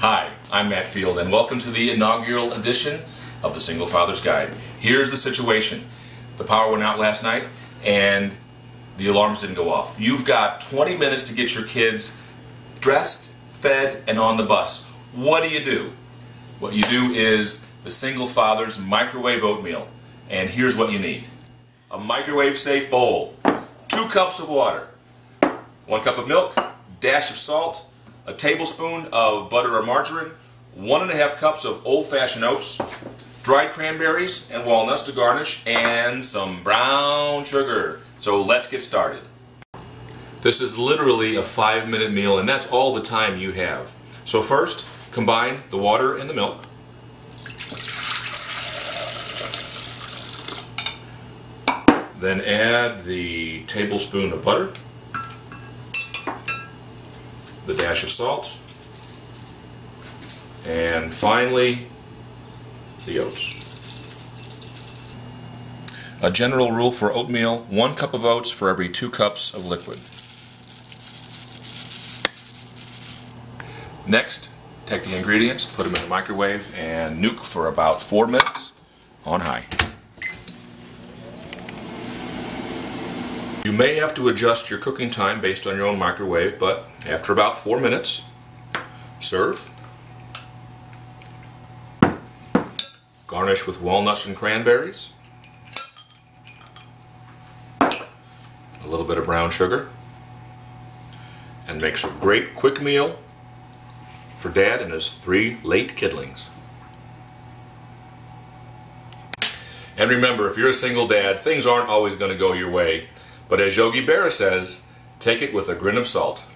Hi, I'm Matt Field and welcome to the inaugural edition of the Single Father's Guide. Here's the situation. The power went out last night and the alarms didn't go off. You've got 20 minutes to get your kids dressed, fed, and on the bus. What do? What you do is the Single Father's Microwave Oatmeal. And here's what you need. A microwave-safe bowl, 2 cups of water, 1 cup of milk, dash of salt, a tablespoon of butter or margarine, 1½ cups of old-fashioned oats, dried cranberries and walnuts to garnish, and some brown sugar. So let's get started. This is literally a 5-minute meal, and that's all the time you have. So first, combine the water and the milk. Then add the tablespoon of butter, the dash of salt, and finally the oats. A general rule for oatmeal: 1 cup of oats for every 2 cups of liquid. Next, take the ingredients, put them in the microwave, and nuke for about 4 minutes on high. You may have to adjust your cooking time based on your own microwave, but after about 4 minutes, serve. Garnish with walnuts and cranberries, a little bit of brown sugar, and makes a great quick meal for Dad and his 3 late kidlings. And remember, if you're a single dad, things aren't always going to go your way. But as Yogi Berra says, take it with a grain of salt.